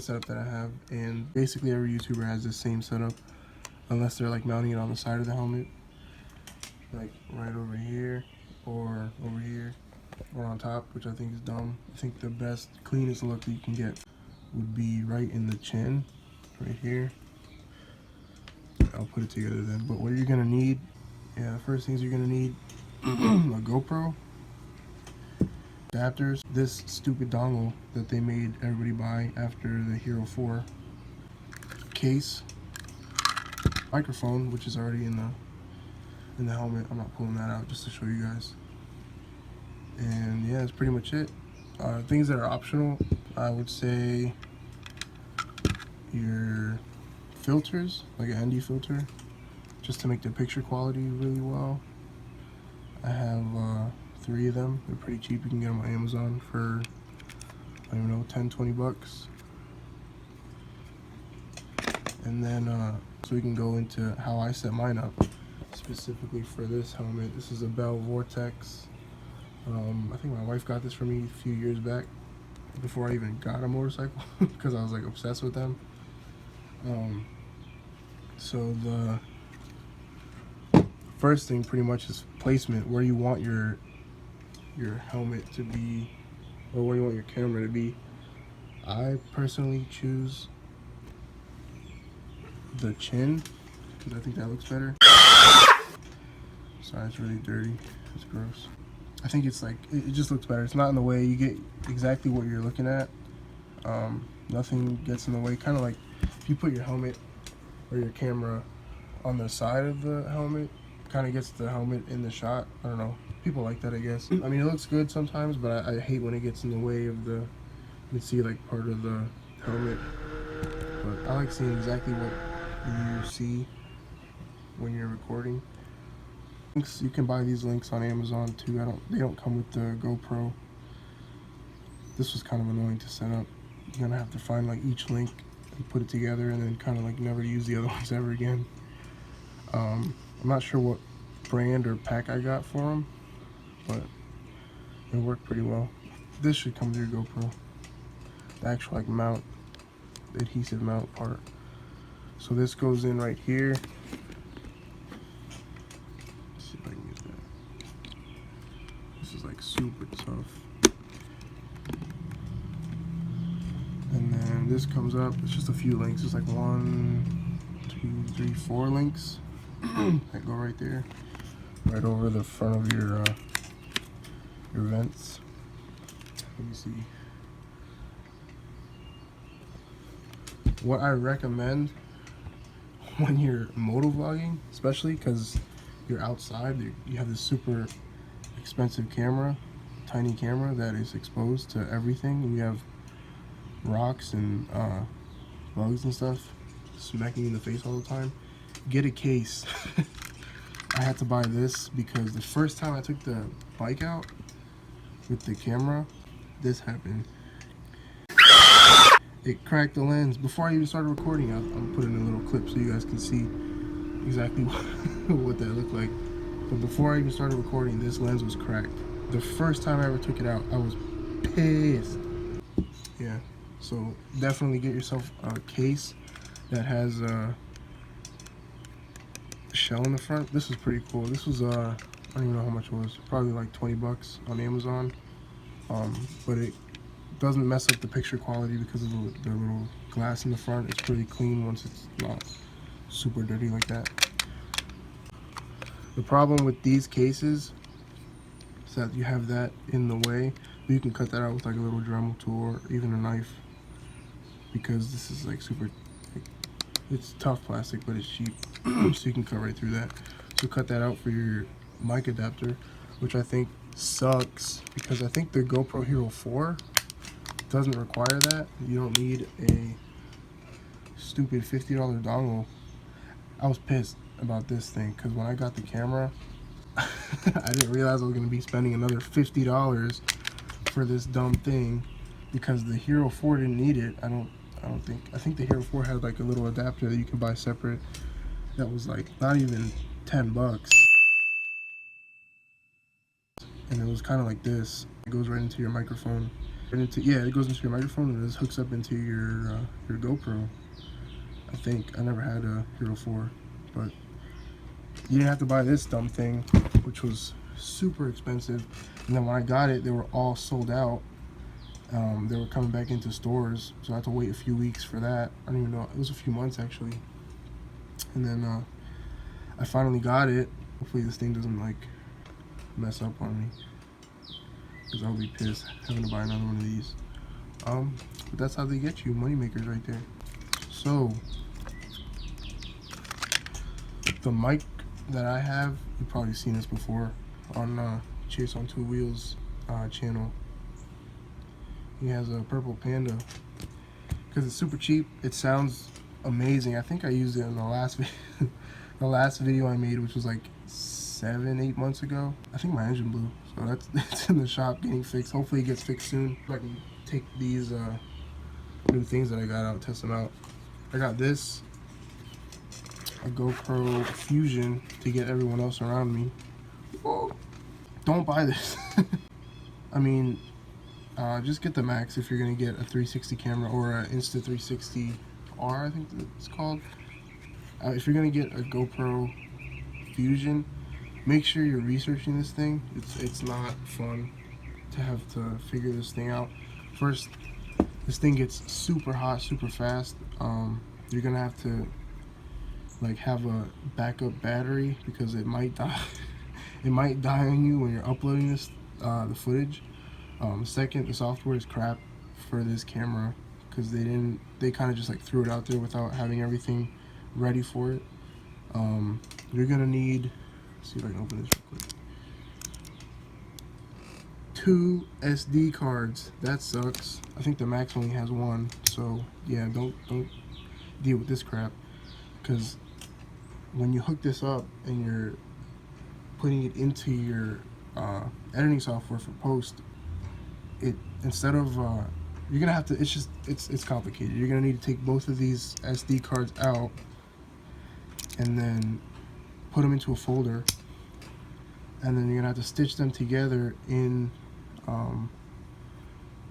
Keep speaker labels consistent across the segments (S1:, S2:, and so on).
S1: setup that I have, and basically every YouTuber has the same setup, unless they're like mounting it on the side of the helmet, like right over here or over here or on top, which I think is dumb. I think the best, cleanest look that you can get would be right in the chin, right here. I'll put it together then. But what you're gonna need, the first things you're gonna need, a GoPro, adapters, this stupid dongle that they made everybody buy after the Hero 4, case, microphone, which is already in the helmet. I'm not pulling that out just to show you guys. And yeah, that's pretty much it. Things that are optional, I would say your filters, like an ND filter, just to make the picture quality really well. I have 3 of them. They're pretty cheap. You can get them on Amazon for, I don't know, 10-20 bucks. And then so we can go into how I set mine up specifically for this helmet. This is a Bell Vortex. I think my wife got this for me a few years back before I even got a motorcycle because I was like obsessed with them. So the first thing pretty much is placement, where you want your helmet to be, or where you want your camera to be. I personally choose the chin because I think that looks better. Sorry, it's really dirty. It's gross. I think it's like, it just looks better. It's not in the way. You get exactly what you're looking at. Nothing gets in the way. Kind of like if you put your helmet or your camera on the side of the helmet, kind of gets the helmet in the shot. I don't know. People like that, I guess. I mean, it looks good sometimes, but I hate when it gets in the way of the, you can see like part of the helmet. But I like seeing exactly what you see when you're recording. You can buy these links on Amazon too. They don't come with the GoPro. This was kind of annoying to set up. You're gonna have to find like each link and put it together, and then kind of like never use the other ones ever again. I'm not sure what brand or pack I got for them, but it worked pretty well. This should come with your GoPro. The actual like mount, the adhesive mount part. So this goes in right here. Let's see if I can use that. This is like super tough. And then this comes up. It's just a few links. It's like 1, 2, 3, 4 links that go right there, right over the front of your vents. Let me see. What I recommend when you're motovlogging, especially because you're outside, you have this super expensive camera, tiny camera that is exposed to everything, and you have rocks and bugs and stuff smacking you in the face all the time. Get a case. I had to buy this because the first time I took the bike out with the camera, this happened. It cracked the lens. Before I even started recording, I'm putting a little clip so you guys can see exactly what that looked like. But before I even started recording, this lens was cracked. The first time I ever took it out, I was pissed. Yeah, so definitely get yourself a case that has a shell in the front. This is pretty cool. This was I don't even know how much it was. Probably like 20 bucks on Amazon. But it doesn't mess up the picture quality because of the little glass in the front. It's pretty clean once it's not super dirty like that. The problem with these cases is that you have that in the way, but you can cut that out with like a little Dremel tool or even a knife, because this is like super, it's tough plastic, but it's cheap, so you can cut right through that. So cut that out for your mic adapter, which I think sucks because I think the GoPro Hero 4 doesn't require that. You don't need a stupid $50 dongle. I was pissed about this thing because when I got the camera, I didn't realize I was going to be spending another $50 for this dumb thing because the Hero 4 didn't need it. I think the Hero 4 had like a little adapter that you can buy separate that was like not even 10 bucks. And it was kind of like this. It goes right into your microphone. Yeah, it goes into your microphone and it hooks up into your GoPro. I think I never had a Hero 4, but you didn't have to buy this dumb thing, which was super expensive. And then when I got it, they were all sold out. They were coming back into stores, so I had to wait a few weeks for that. I don't even know, it was a few months actually. And then I finally got it. Hopefully this thing doesn't like mess up on me, because I'll be pissed having to buy another one of these. But that's how they get you, money makers right there. So the mic that I have, you've probably seen this before on Chase on Two Wheels channel. He has a purple Panda because it's super cheap. It sounds amazing. I think I used it in the last the last video I made, which was like 7-8 months ago. I think my engine blew, so that's in the shop getting fixed. Hopefully it gets fixed soon. I can take these new things that I got out, test them out. I got this, a GoPro Fusion, to get everyone else around me. Whoa. Don't buy this. I mean, just get the Max if you're gonna get a 360 camera, or an Insta360R, I think it's called. If you're gonna get a GoPro Fusion, make sure you're researching this thing. It's not fun to have to figure this thing out. First, this thing gets super hot super fast. You're gonna have to like have a backup battery, because it might die. It might die on you when you're uploading this the footage. Second, the software is crap for this camera, because they kind of just like threw it out there without having everything ready for it. You're gonna need, let's see if I can open this real quick, 2 SD cards. That sucks. I think the Max only has 1, so yeah, don't deal with this crap, because when you hook this up and you're putting it into your editing software for post, it, instead of you're gonna have to, it's complicated. You're gonna need to take both of these SD cards out and then put them into a folder, and then you're gonna have to stitch them together in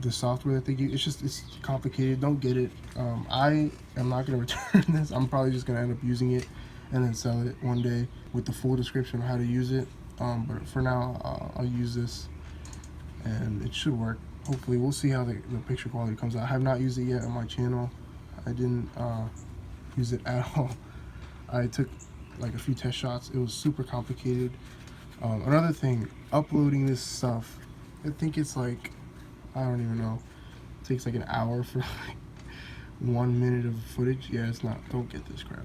S1: the software that they give. It's complicated. Don't get it. I am not gonna return this. I'm probably just gonna end up using it and then sell it one day with the full description of how to use it. But for now, I'll use this, and it should work. Hopefully, we'll see how the picture quality comes out. I have not used it yet on my channel. I didn't use it at all. I took like a few test shots. It was super complicated. Another thing, uploading this stuff, I think it's like, I don't even know, it takes like an hour for like 1 minute of footage. Yeah, it's not, don't get this crap.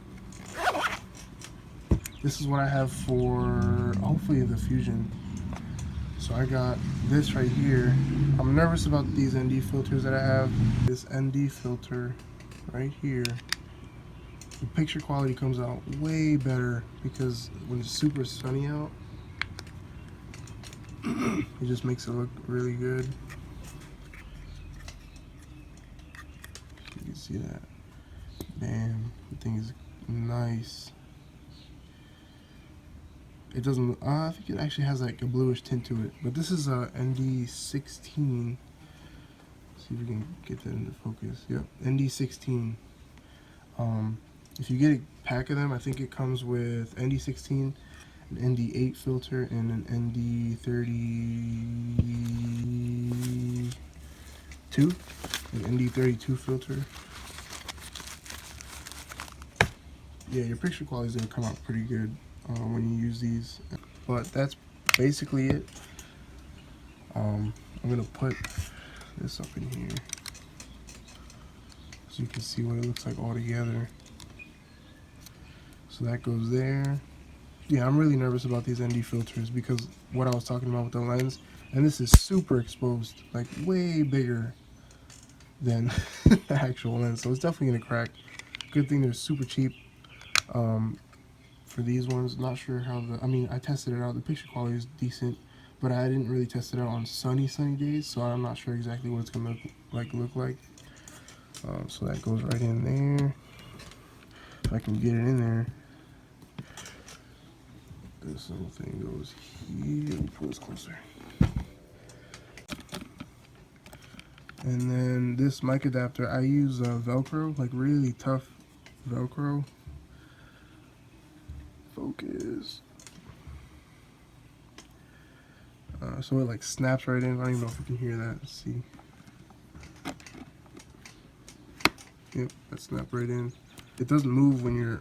S1: This is what I have for hopefully the Fusion. So I got this right here. I'm nervous about these ND filters that I have. This ND filter right here, the picture quality comes out way better, because when it's super sunny out, it just makes it look really good. You can see that. Damn, the thing is nice. It doesn't, I think it actually has like a bluish tint to it, but this is a ND16. See if we can get that into focus. Yep, ND16. If you get a pack of them, I think it comes with ND16, an ND8 filter, and an ND32, an ND32 filter. Yeah, your picture quality is gonna come out pretty good when you use these. But that's basically it. I'm gonna put this up in here so you can see what it looks like all together. So that goes there. Yeah, I'm really nervous about these ND filters, because what I was talking about with the lens, and this is super exposed, like way bigger than the actual lens, so it's definitely gonna crack. Good thing they're super cheap. For these ones, not sure how I mean, I tested it out. The picture quality is decent, but I didn't really test it out on sunny days, so I'm not sure exactly what it's gonna look like. So that goes right in there. If I can get it in there. This little thing goes here. Let me pull this closer. And then this mic adapter, I use Velcro, like really tough Velcro. Focus. So it like snaps right in. I don't even know if you can hear that. Let's see. Yep, that snapped right in. It doesn't move when you're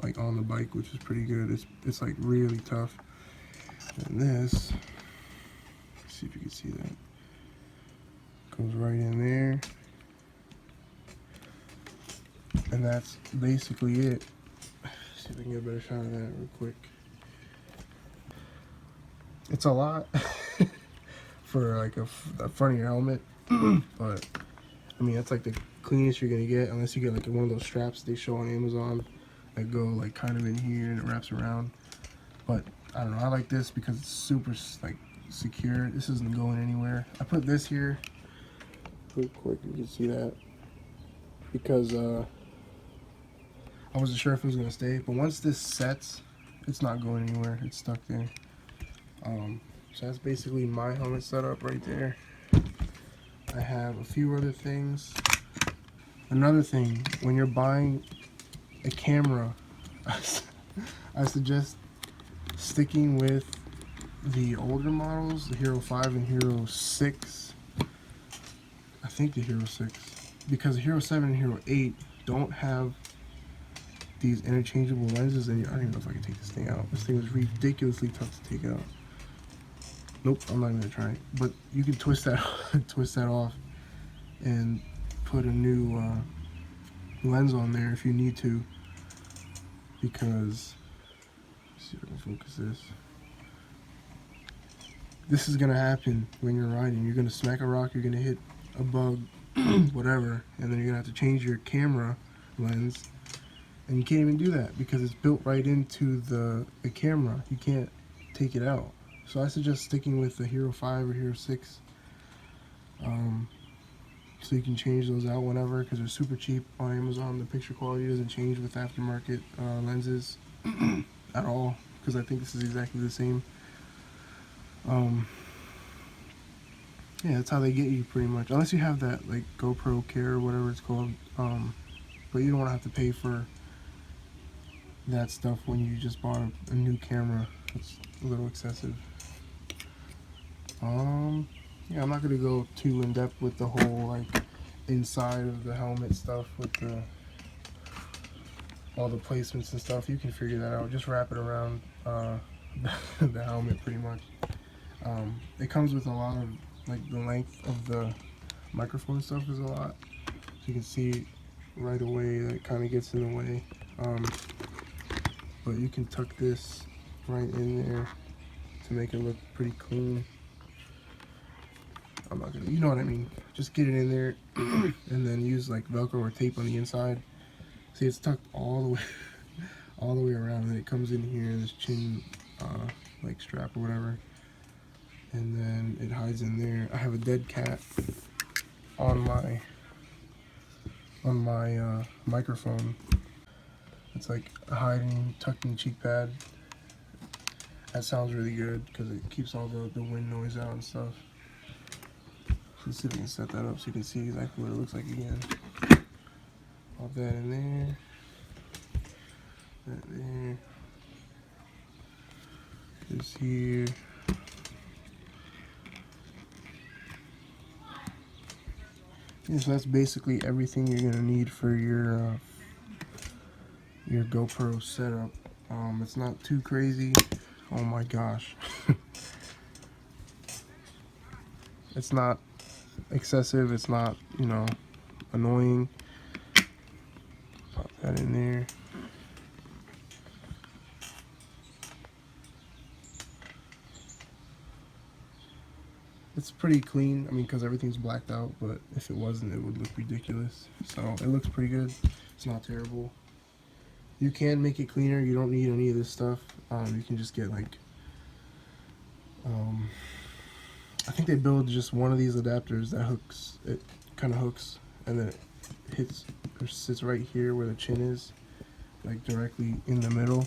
S1: like on the bike, which is pretty good. It's like really tough. And this, let's see if you can see that. Goes right in there. And that's basically it. See if I can get a better shot of that real quick. It's a lot for like a front of your helmet, but I mean that's like the cleanest you're gonna get, unless you get like one of those straps they show on Amazon that go like kind of in here and it wraps around. But I don't know, I like this because it's super like secure. This isn't going anywhere. I put this here real quick, you can see that, because I wasn't sure if it was gonna stay, but once this sets, it's not going anywhere. It's stuck there. So that's basically my helmet setup right there. I have a few other things. Another thing, when you're buying a camera, I suggest sticking with the older models, the Hero 5 and Hero 6. I think the Hero 6, because the Hero 7 and Hero 8 don't have these interchangeable lenses. And I don't even know if I can take this thing out. This thing is ridiculously tough to take out. Nope, I'm not even gonna try it. But you can twist that twist that off and put a new lens on there if you need to, because let's see if I can focus this. This is gonna happen when you're riding. You're gonna smack a rock, you're gonna hit a bug, whatever, and then you're gonna have to change your camera lens, and you can't even do that because it's built right into the camera. You can't take it out. So I suggest sticking with the Hero 5 or Hero 6, so you can change those out whenever, because they're super cheap on Amazon. The picture quality doesn't change with aftermarket lenses at all, because I think this is exactly the same. Yeah, that's how they get you pretty much, unless you have that like GoPro Care or whatever it's called. But you don't want to have to pay for that stuff when you just bought a new camera. It's a little excessive. Yeah, I'm not gonna go too in depth with the whole like inside of the helmet stuff with the all the placements and stuff. You can figure that out. Just wrap it around the helmet pretty much. It comes with a lot of like the length of the microphone stuff is a lot, so you can see right away that it kind of gets in the way. But you can tuck this right in there to make it look pretty clean. I'm not gonna, you know what I mean. Just get it in there and then use like Velcro or tape on the inside. See, it's tucked all the way, all the way around, and it comes in here in this chin like strap or whatever, and then it hides in there. I have a dead cat on my microphone. It's like hiding, tucked in the cheek pad. That sounds really good because it keeps all the wind noise out and stuff. Let's see if we can set that up so you can see exactly what it looks like again. Pop that in there. That there. This here. Yeah, so that's basically everything you're gonna need for your GoPro setup. It's not too crazy. Oh my gosh. It's not excessive, it's not, you know, annoying. Pop that in there. It's pretty clean, I mean, because everything's blacked out, but if it wasn't, it would look ridiculous. So it looks pretty good. It's not terrible. You can make it cleaner. You don't need any of this stuff. You can just get like I think they build just one of these adapters that hooks, it kind of hooks, and then it hits or sits right here where the chin is, like directly in the middle.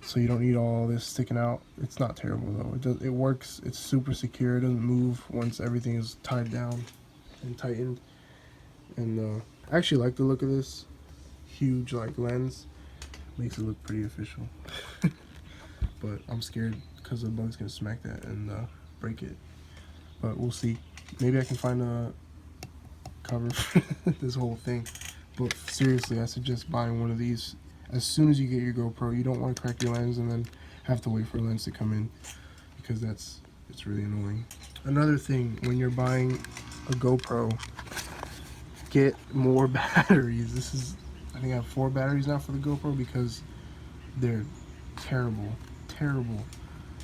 S1: so you don't need all this sticking out. It's not terrible though. It works. It's super secure. It doesn't move once everything is tied down and tightened. And I actually like the look of this huge like lens. Makes it look pretty official. But I'm scared because the bug's gonna smack that and break it. But we'll see. Maybe I can find a cover for this whole thing. But seriously, I suggest buying one of these as soon as you get your GoPro. You don't want to crack your lens and then have to wait for a lens to come in, because it's really annoying. Another thing, when you're buying a GoPro, get more batteries. This is, I think I have 4 batteries now for the GoPro because they're terrible.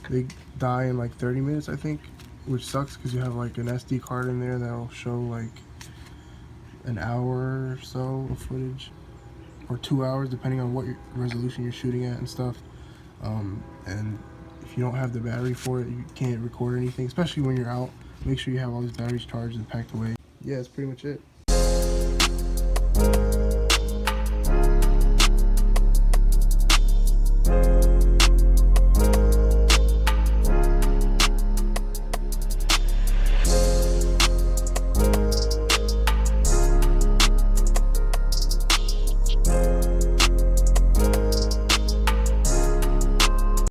S1: They die in like 30 minutes, I think, which sucks because you have like an SD card in there that'll show like an hour or so of footage, or 2 hours depending on what resolution you're shooting at and stuff. And if you don't have the battery for it, you can't record anything, especially when you're out. Make sure you have all these batteries charged and packed away. Yeah, that's pretty much it.